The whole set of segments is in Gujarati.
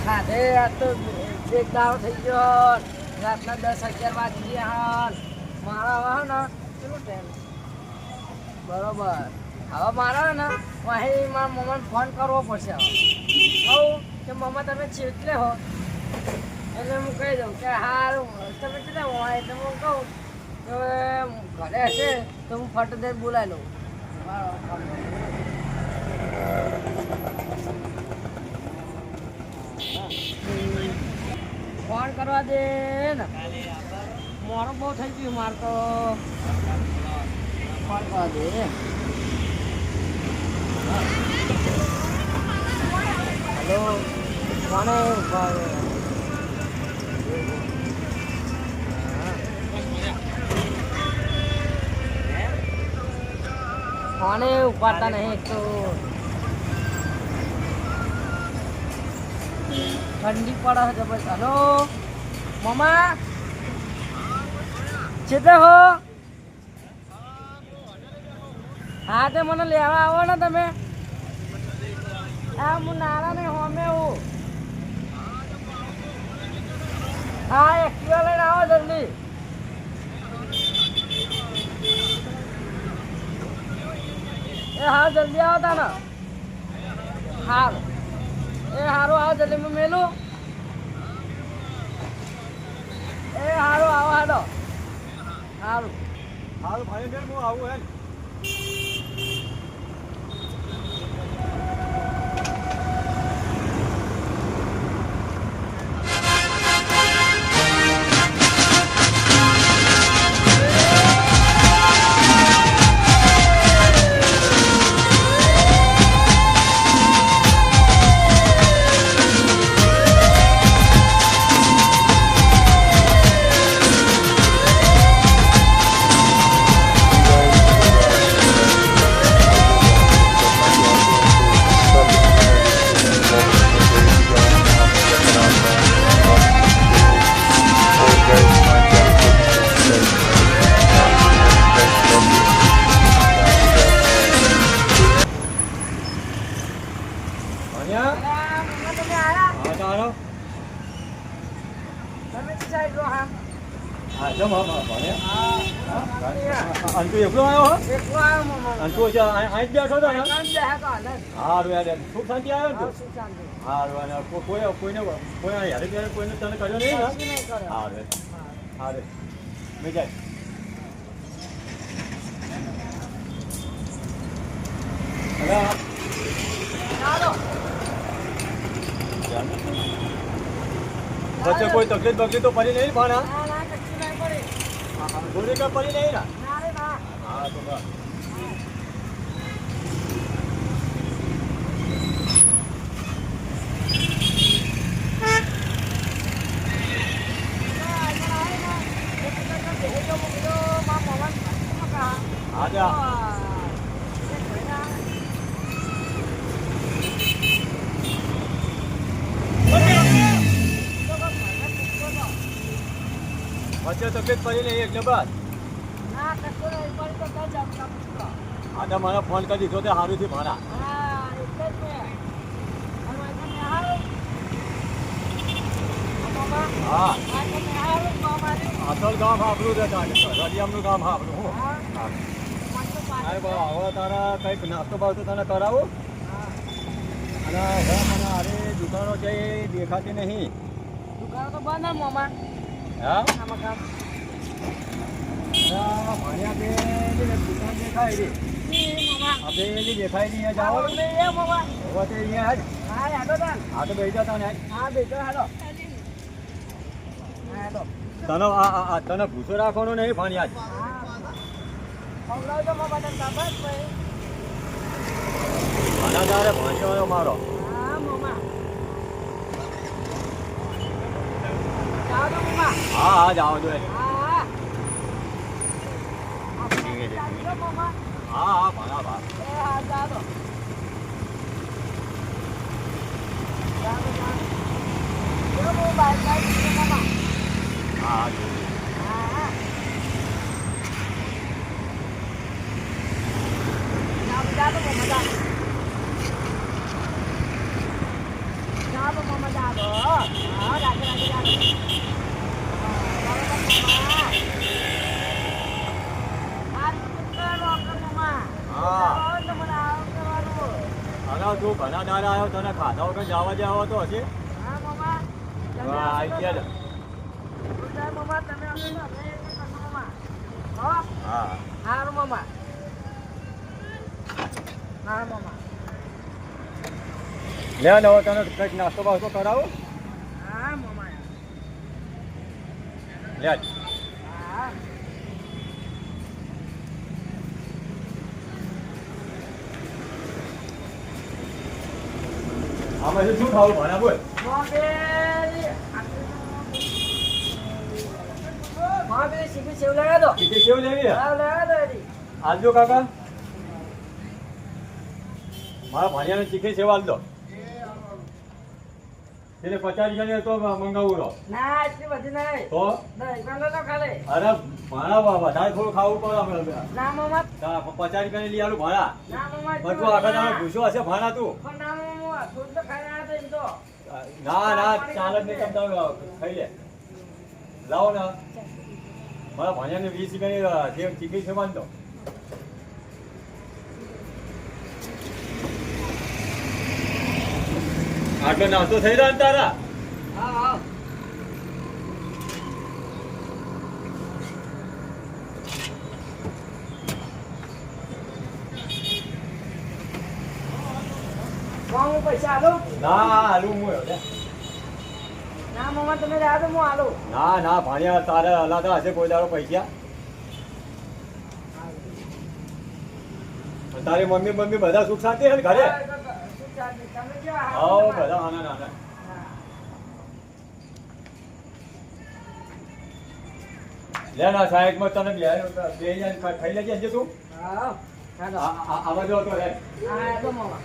ખાધે આ તો એક દાવ થઈ ગયો રાતના 10-11 વાગી ગયા મારા હવે ને કેટલું ટાઈમ બરોબર હવે મારા ને અહીં મારા મમ્માને ફોન કરવો પડશે હવે કહું કે મમ્મા તમે ચેટલે હો એટલે હું કહી દઉં કે સારું તમે કેટલા હોય એટલે હું કહું કે ઘરે હશે તો હું ફટ દઈને બોલાવી લઉં ફોન કરવા દે ને મારો બહુ થઈ ગયું મારે તો ફોન કરવા દે હેલો કોને ફોને ઉપાડતા નહીં એક તો ઠંડી પડે છે જબરજસ્ત હલો મમ્મા ચેતે હો હા તે મને લેવા આવો ને તમે હા હું નારા ને હોમે હું હા એક્ટિવા લઈને આવો જલ્દી એ હા જલ્દી આવો તા ને હારું એ હારું આવો જલ્દી હું મેલું એ હારું આવો હાડો હારું હારું ભાઈ બેન હું આવું હે અંતુ એકલો આવ્યો હો અંતુ અહીં જ બેઠો હતો સારું યાર સુખ શાંતિ આવ્યો ને સારું કોઈને યાર કોઈને તને કર્યો નહીં ને સારું સારું મેં જાય વચ્ચે કોઈ તકલીફ બકલીફ તો પડી નહીં પણ ગોળી કઈ પડી નહીં ના હા તો બસ આજા વચ્ચે તકલીફ પડી નહીં એટલે બસ હા તો મને ફોન કરી દીધો તે સારું થી મારા હા અસલ ગામ આપણું છે રડિયામનું ગામ આપણું હવે તારા કંઈક નાસ્તો બાસ્તો તને કરાવું અને હવે મને અરે દુકાનો છે એ દેખાતી નહીં દુકાનો તો બંધ મોમાં હા આમાં ભણ્યા બે દુકાન દેખાય રે આપણે દેખાય નહીં જાઓ હવે તે અહીંયા હા તો બેસી જતા ને તને ભૂસો રાખવાનો નહીં ભણ્યા જ તારે ભણ્યો મારો હા હા જાઓ જો હા હા ભણા ભા હા Mama, ઘણા દાડા આવ્યો તને ખાધા વગર જવા જાવ તો હશે હા મામા આવી ગયા ને. મામા તમે મામા હો હા હારું મામા હા મામા લે ને હવે તને કંઈક નાસ્તો બાસ્તો કરાવો હા મામા લે હા આમાં શું ખાવું ભણા બોલ સીધી સેવ લગાવી દો ટીકી કેવું લેવી હા લગાવી દો એની આલજો કાકા મારા ભાણિયાને ચીખી સેવા આલ દો એને 50 રૂપિયાની તો મંગાવું રહો ના એટલી બધી નહીં તો નહીં પેલો તો ખાલે અરે ભાણા વધારે થોડું ખાવું પડે આપણે ના મામા 50 રૂપિયાની લઈ આલું ભાણા ના મામા બધું આખા દાડો ભૂસો હશે ભાણા તું પણ ના મામા થોડું તો ખાઈ રહ્યા હતા એમ તો ના ના ચાલ જ નહીં તમતા ખાઈ લે લાવો ને મારા ભાણિયાને 20 રૂપિયાની જે ચીખી સેવા દો આટલો નાસ્તો થઈ રહ્યો ને તારા હા હા હું પૈસા આલો ના હાલું હું લે. ના મામા તમે રહ્યા તો હું આલો ના ના ભાણિયા તારે હલાતા હશે કોઈ દાડો પૈસા તારી મમ્મી બધા સુખ શાંતિ છે ને ઘરે તમે કેવા આવો બધા આના નાના લે ના સાહેબમાં તને બે ખાઈ લેજે હજી તું હા ચાલો આવા જો તો લે હા તો મામા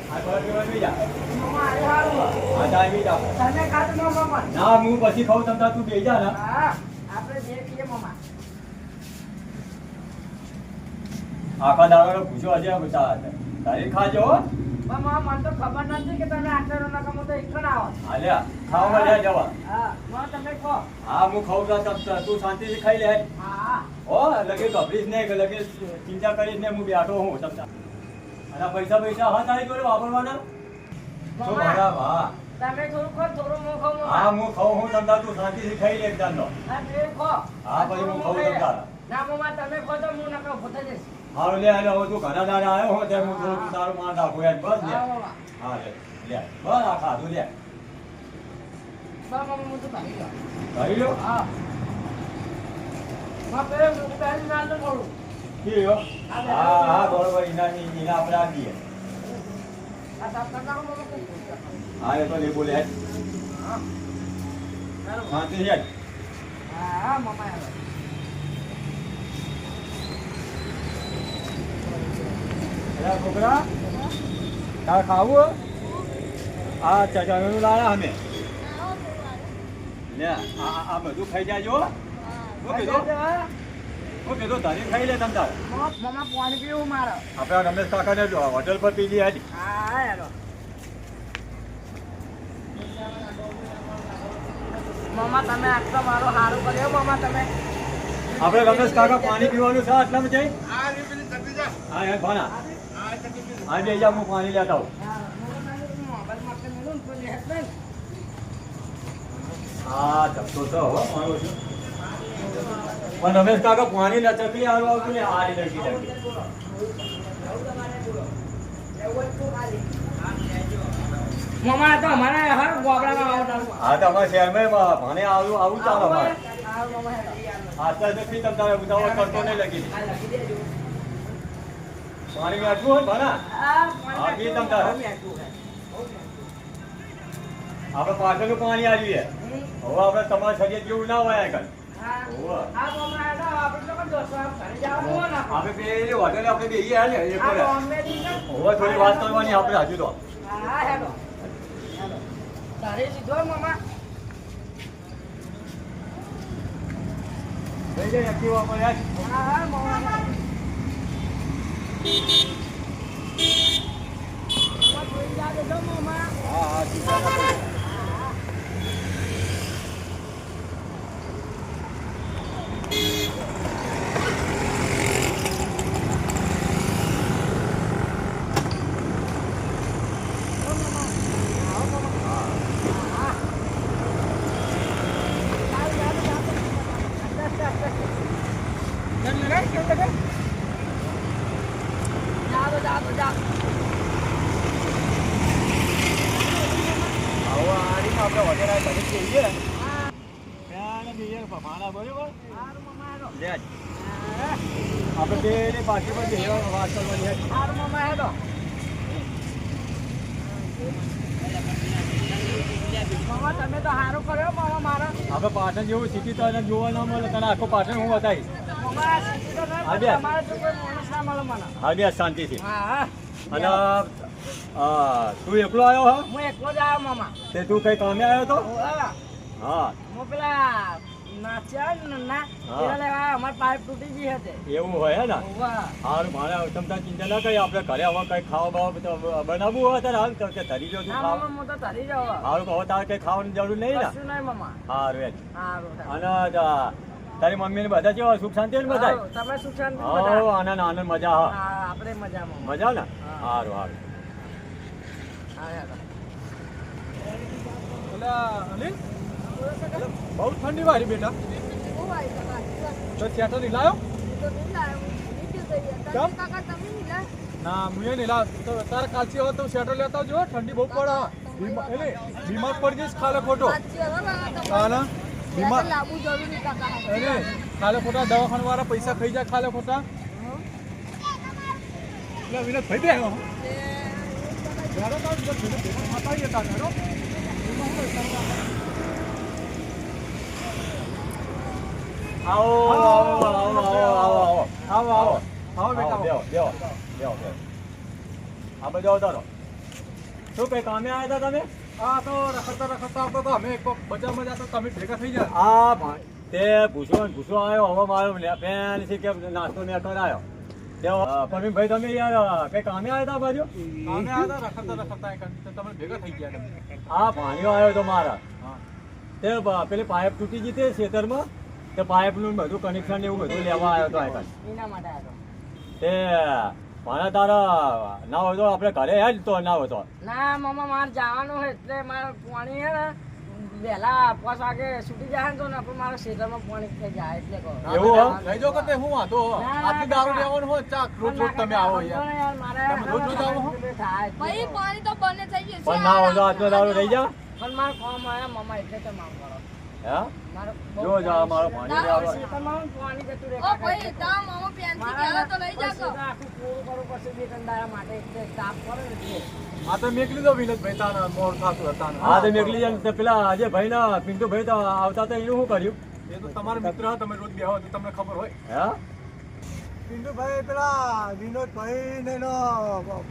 આ થોડા દિવસ બી જા મામા આ હારું હા જાય બી જા તમે ખાતું ન મામા ના હું પછી ખાઉં તમતા તું બે જા ને હા આપણે જે કહીએ મામા આખા દાડાનો ભૂસો હશે તારી ખાજો હો. મામા મને તો ખબર નથી કે તમે આટલો નકામો તો એક આવો હાલ્યા ખાવા લે જવા હા મામા તમે કહો હા હું ખાઉં તું શાંતિથી ખાઈ લે હા હો લગે ગભરીશ ને કે લગે ચિંતા કરીશ ને હું બેઠો હું તમતા અને પૈસા હા તારી જોડે વાપરવાના તો મામા બરાબર હા તમે થોડું ખો થોડું હું ખાઉં હા મામા હું ખાઉં હું તમતા તું શાંતિથી ખાઈ લે એકદાનનો હા તે ખો હા પછી હું ખાઉં તમતા ના મામા તમે ખો તો હું નકા ભૂતા જઈશ હારું લે એટલે હવે તું ઘણા દાડા આવ્યો હો તે હું થોડું તારું માન રાખું યાર બસ લે હા મામા હા લે લે બસ આ ખાધું લે બા મામા હું તો ભાગી ગયો ખાઈ લો હા માં પેલા પહેલી ના તો થોડું ઠીક હો હા હા બરોબર એના આપણે આપીએ આ સાબ કાકા મામા કોઈ હા એ તો લે બોલે હેડ હા બરાબર શાંતિ હેડ હા મામા આવે અરે છોકરા તારે ખાવું આ ચચાનું લાયા અમે લે આ બધું ખાઈ જાજો શું કીધું તારી ખાઈ લે તમ તાર મામા પાણી પીવું મારે આપણે રમેશ કાકાને હોટલ પર પી લઈએ હાજી હા યાર મામા તમે આટલો મારો સારું કર્યો મામા તમે આપણે રમેશ કાકા પાણી પીવાનું છે આટલામાં જઈ હા યાર ભાણા હા બે જા હું પાણી લેતા આવું મોબાઈલ માટે મેળવું ને કોઈ લેત નહીં હા ધબતો તો હો મારો છું પણ રમેશ કાકા પાણી ના ચકલી હારું આવતું ને હારી લગી લગી મામા તો અમારે હર ગોબડામાં આવતા હા તો અમારા શહેરમાં ભાણે આવું ચાલો અમારે હા મામા આટલા ચકલી તમ તારે ઉતાવળ કરતો નહીં લગી આ લખી દેજો પાણી આટલું હોય ભાણા હા હા, પી તમ તારે. આપણે પાછળનું પાણી આવીએ હવે આપણે તમારા શરીર જેવું ના હોય આગળ આપણે પેલી હોટેલે આપણે બેસીએ હાલે એ કરે હવે થોડી વાત કરવાની આપણે હજુ તો લઈ જાય એક્ટિવા પર યાર હા હા ચિંતા ના કરો. વગેરે ઘરે જઈએ હા ત્યાં જઈએ ભાણા બરોબર સારું મામા હેડો લે આપણે બેને પાછી પર જઈએ વાત કરવાની હતી સારું મામા હેડો મામા તમે તો સારું કર્યો મામા મારા આપણે પાટણ જેવું સિટી તો એને જોવા ના મળે તને આખો પાટણ હું બતાવીશ મામા આ સીધી તો નહીં હા, પણ બે. તમારે તો કોઈ માણસ ના મળે મને હા બે શાંતિથી હા હા અને તું એકલો આવ્યો હા હું એકલો જ આવ્યો મામા તે તું કઈ કામે આવ્યો તો ઓવા હા હું પેલા નાચ્યા ને ના હા. પેલા લેવા અમાર પાઇપ તૂટી ગઈ હતી એવું હોય ને ઓવા સારું મારે ક્ષમતા ચિંતા ના કરી આપણે ઘરે હવે કઈ ખાવા બાવા બનાવવું હોય ત્યારે હાલ તો કે ધરી જો તું ના ખાવ મામા હું તો ધરી જાવ સારું કહો તારે કઈ ખાવાની જરૂર નહીં ને કશું નહીં મામા સારું એમ સારું અને તારી મમ્મી ને બધા કેવા સુખ શાંતિ ને બધા સારું. તમે સુખ શાંતિ હા બધા આનંદ આનંદ મજા હા હા આપણે મજામાં મજા ને હા. સારું સારું હા હેડો. બહુ ઠંડી વાળી બેટા તો થિયેટર નહીં લાયો ના હું એ નહીં લાવ તો તારે કાલથી હવે તો સ્વેટર લેતા આવજો ઠંડી બહુ પડે એટલે બીમાર પડી જઈશ ખાલે ખોટો ના બીમાર એટલે ખાલે ખોટા દવાખાના વાળા પૈસા ખાઈ જાય ખાલે ખોટા એટલે વિનોદ ભાઈ બે આવ્યો જ્યારે તાર ભેગા ખાતા આવીએ તાર હેડો. આવો આવો આવો આવો આવો આવો આવો બેટા બેહો બેહો બેહો બેહો આ બધો ઉતારો શું કઈ કામે આવ્યા હતા તમે આ તો રખડતા રખડતા આવતો તો અમે બજારમાં જતા તમે ભેગા થઈ જાય આ ભાઈ તે ભૂસો આવ્યો હવે મારો પેન છે કે નાસ્તો મેં કરાયો તે પરવીનભાઈ તમે યાર કઈ કામે આવ્યા હતા બાજુ અમે આવ્યા રખડતા રખડતા એક તો તમે ભેગા થઈ ગયા તમે. આ ભાણિયો આવ્યો તો મારા હા તે પેલી પાઇપ તૂટી ગઈ તે ખેતરમાં તે પાઇપનું બધું કનેક્શન એવું બધું લેવા આવ્યો તો આ એના માટે આવ્યો તે મારા તારા ના હોય તો આપણે ઘરે હેડ તો ના હોય તો ના મામા મારે જવાનું હોય એટલે મારે પાણી હે ને વહેલા 5 વાગે છૂટી જાય ને તો ને પણ મારે ખેતરમાં પાણી થઈ જાય એટલે કહો એવું હો? લઈ જાઓ કે તે હું વાંધો આટલી દારૂ લેવાનું હોય ચા રોજ રોજ તમે આવો યાર તમે રોજ રોજ આવો હો? ભાઈ પાણી તો બંને થઈ ગયું પણ ના હોય તો આજનો દારૂ રહી જા પણ મારે કામ આવ્યા મામા એટલે તો મામ કરો હે મારે જો જા મારો ભાણિયો ના, આવે ખેતરમાં પાણી જતું રહે ઓ ભાઈ તા મામા પેન્સી ગયેલો તો લઈ જાજો આખું પૂરું કરું પછી બે ત્રણ દાડા માટે એટલે તાપ પડે ને એટલે આ તો મેકલી દો વિનોદભાઈ તાના મોર થાતું હતા હા તો મેકલી જાય ને પેલા આજે ભાઈ ના પિન્ટુ ભાઈ તો આવતા હતા એનું શું કર્યું એ તો તમારા મિત્ર હતા, તમે રોજ બેહો તો તમને ખબર હોય. હે પિન્ટુભાઈ પેલા વિનોદભાઈ ને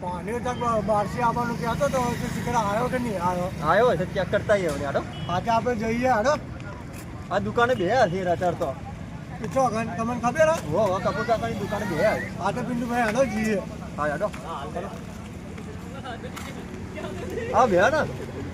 પાણી બારસી આવવાનું કહેતો તો શીખર આવ્યો કે નહીં આવ્યો આવ્યો છે ચેક કરતા આવ્યો હાડો આજે આપણે જઈએ હાડો આ દુકાને બે હશે રચડતો પૂછો તમને ખબર હે હો કપૂર કાકાની દુકાને બે આ તો પિન્ટુભાઈ હાડો જઈએ હા હાડો હા બે ને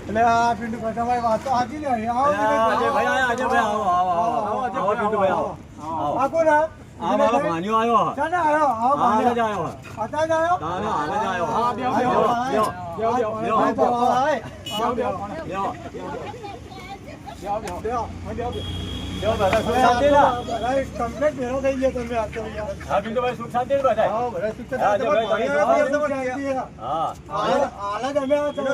એટલે આ પિન્ટુભાઈ તમારી વાત તો સાચી ને આવો અજય ભાઈ આવો અજય ભાઈ આવો આવો આવો આવો પિન્ટુ ભાઈ આવો આવો આ કોણ હે? આ મારો ભાણિયો આવ્યો ચાલે આવ્યો આવો હાલ જ ભાઈ આવ્યો અત્યારે જ આવ્યો ના ના હાલ જ આવ્યો હા, બેહો, બેહો. બેહો, બેહો, બેહો, ભાઈ, બેહો, ભાઈ, બેહો, બેહો. બેહો. બેહો, બેહો. બેહો, બધા સુખ શાંતિ ને? ભાઈ, complete ભેગો થઈ ગયા તમે આ તો યાર. હા પિન્ટુભાઈ સુખ શાંતિ ને બધાય? આવો, બધા સુખ હા, શાંતિ. ભાઈ, તમારે તમે પાણી તો આવે તો શાંતિ હે. હા હાલ જ અમે આ તો-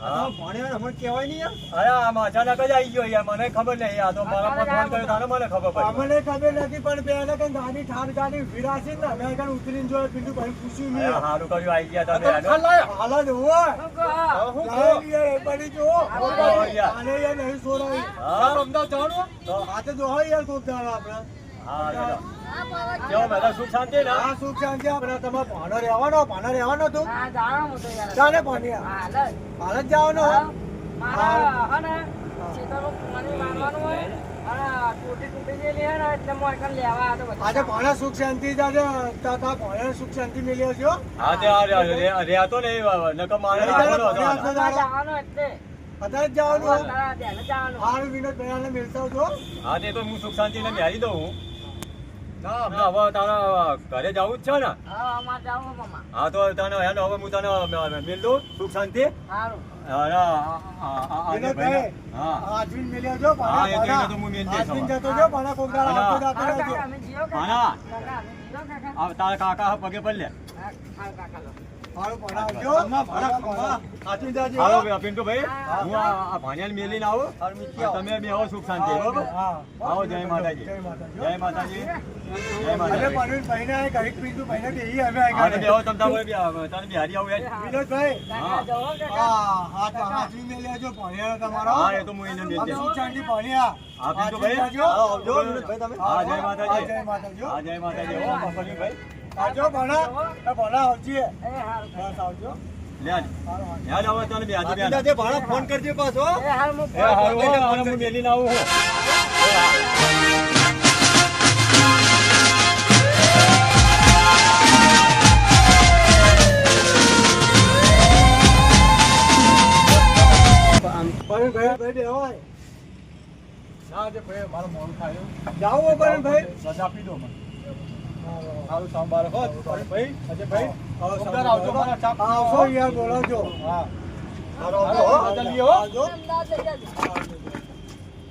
હા. પાણી આવે અમને કહેવાય નહીં યાર. અરે આમ અચાનક જ આવી ગયો યાર મને ખબર નહીં આ તો મારા પર ફોન કર્યો તારે મને ખબર પડી અમને ખબર નથી પણ પહેલા કઈ ગાડી ઠાર ગાડી ઉભી રાખી ને અમે કઈ ઉતરીને જોયો પિન્ટુભાઈ પૂછ્યું અરે નહીં સારું કર્યું આવી ગયા તમે તમે ખાલી લાયો. હાલ જ હોય શું કહો? લાવી યાર, એ બધી જુઓ. શું કહો યાર? આને યાર નહીં છોડાવી. હા અમદાવાદ જવાનું? તો આ તો જો હોય યાર કોક દાડો આપણે. હા ચલો હા બાબા કેવો બધા સુખ શાંતિ ને આ સુખ શાંતિ આપણે તમારે ભાનો રહેવાનો તું હા જાણો હું તો યાર ચાલે પાણી હાલ જ. હાલ જ જવાનો હોય મારા હે ને ખેતરમાં પાણી મારવાનું હોય અને તૂટી ગયેલી હે ને એટલે હું એકણ લેવા આવ્યો તો આજે ભાણા સુખ શાંતિ જ આજે તાતા ભાણા સુખ શાંતિ મળ્યો છે હો. હા તે આ રહેતો નહીં નકર મારે રાખવાનો હતો આને. જવાનું એટલે અત્યારે જ જવાનું હોય તારા ધ્યાને જવાનું હારું વિનોદભાઈ આને મિલતા છો હા તે તો હું સુખ શાંતિ ને મેરી દઉં હું ના હવે તારા ઘરે જવું જ છે ને હા અમારે જવું મામા હા તો તને હેડ હવે હું તને મિલ દઉં સુખ શાંતિ સારું અરે આજે ભાઈ હા આજમીન મળ્યો છો હા, એ તો એને તો હું મેલ દઈશ આજમીન હવે. જતો છો ભાણા કોક દાડો હા. આવતો જાતો હા, રહેજો. કાકા, અમે જીઓ હા. કાકા. કાકા, અમે જીઓ કાકા. તારા કાકા પગે પડ લે હા, હા, કાકા લો. હારું ભણાવજો. ખમ્મા, ભાડા ખમ્મા. સાચી જાજે, હો. હાલો પિન્ટુભાઈ, હું આ ભાણિયાને મેલીને આવું અને તમે બે આવો સુખ શાંતિ, બરોબર? હા. આવો, જય માતાજી. જય માતાજી. જય માતાજી. જય અમે માતાજી. પરવીનભાઈને આ ઘડીક પિન્ટુભાઈને બેહી અમે આ હા, તો ઘરે. બેહો, તમ તાર કોઈ તને બિહારી આવું યાર. વિનોદભાઈ, કાકા જવો કાકા હા તો હાથવી મેં લેજો ભણ્યા તમારો. હા, એ તો હું એને મેલી આ દઈશ. સુખ શાંતિ ભણ્યા. હા, પિન્ટુભાઈ. આવજો. આવજો, વિનોદભાઈ, તમે. હા, જય માતાજી. જય માતાજી. હા, જય માતાજી. હો, પરવીનભાઈ. આવજો ભણા. ભણા આવજે. એ હારું બસ આવજો. લે આજ. યાદ આવે તને બે હાથે બે હાથે. ભાડા ફોન કરજે પાછો. એ હારું હું એ હારું, હો, અને હું મેલીને આવું હું. પરવીનભાઈ, ભાઈ બેહોય. ના, જે ભાઈ, મારું મોડું થાય. જાઓ હો પરવીનભાઈ. રજા આપી દો મને. સારું સાંભાળ હો, ભાઈ, અજયભાઈ. આવો, ઉતાર આવજો, મારા ચા પીવા. આવશો યાર, બોલાવજો. હા. હાલો, રજા લઈએ, હો. આવજો. અમદાવાદ લઈ જાજો.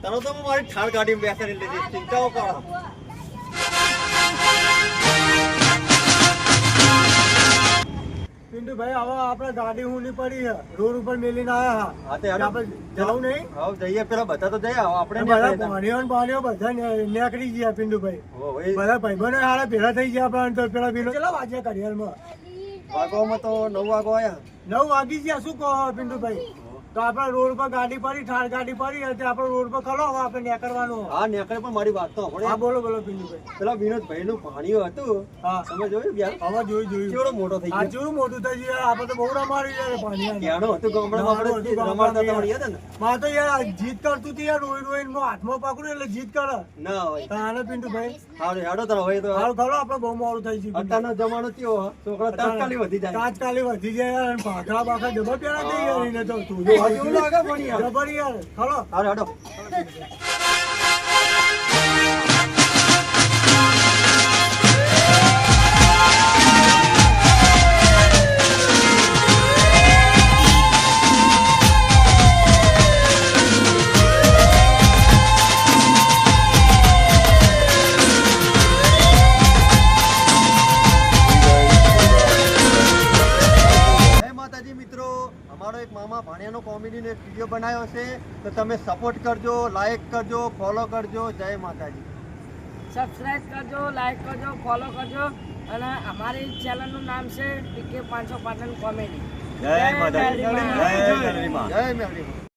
તને તો હું મારી ઠાર ગાડીમાં બેસાડી લીધી, ચિંતાઓ કરો. પિન્ટુભાઈ, હવે આપણે ગાડી ઊની પડી છે. રોડ ઉપર મેલીને આયા હા, હા. તે હાલો. આપણે જવું નહીં. આવો, જઈએ, પેલા બધા તો જઈએ, આવો, આપણે બધા નીકળીએ. પાણીઓ ને પાણીઓ બધા નીકળી ગયા પિન્ટુભાઈ. હો, ભાઈ. બધા ભાઈબંધો હારે ભેગા થઈ ગયા આપણા તો પેલા વિનોદ કેટલા વાગ્યા ઘડિયાળમાં? વાગવામાં તો 9 વાગો આયા. 9 વાગી ગયા. શું કહો પિન્ટુભાઈ? તો આપણે રોડ પર ગાડી પડી, ઠાર ગાડી પડી એટલે આપણે રોડ પર ખલો હવે આપણે નીકળવાનું. હા, નીકળે, પણ મારી વાત તો હા, સાંભળે. બોલો બોલો પિન્ટુભાઈ. પેલા વિનોદભાઈ નું પાણીઓ હતું, હા, તમે જોયું યાર? હવે જોયું. કેવડો મોટો થઈ આ ગયો. જેવું મોટું થઈ ગયું યાર. આપણે તો બહુ રમાડી યાર પાણી. ક્યાંનો હતું ગામડામાં, આપણે રમાડતા હતા, યાદ હે ને? માં તો યાર જીત કરતું હતું યાર. રોઈ રોઈને હાથમાં પકડ્યું એટલે જીત કરે. ના હોય. તાને પિન્ટુભાઈ હારું, હેડો તારો હોય તો. હાલ ખલો આપણે બહુ મોડું થઈ ગયું. અત્યારનો જમાનો કેવો હે? છોકરા તાત્કાલિક વધી જાય. તાત્કાલિક વધી જાય યાર. અને ભાખરા બાખરા જબર પેલા થઈ યાર એને તો તું આ કેવું લાગે પણ યાર? જબર યાર. ખલો હારું, હેડો. જય માતાજી મિત્રો, અમારો એક મામા ભાણિયાનો કોમેડીનો એક વિડીયો બનાવ્યો છે, તો તમે સપોર્ટ કરજો, લાઈક કરજો, ફોલો કરજો. જય માતાજી. સબસ્ક્રાઇબ કરજો, લાઈક કરજો, ફોલો કરજો અને અમારી ચેનલનું નામ છે PK 500 પાટણ કોમેડી. જય માતાજી. જય મેલડીમાં. જય મેલડીમાં.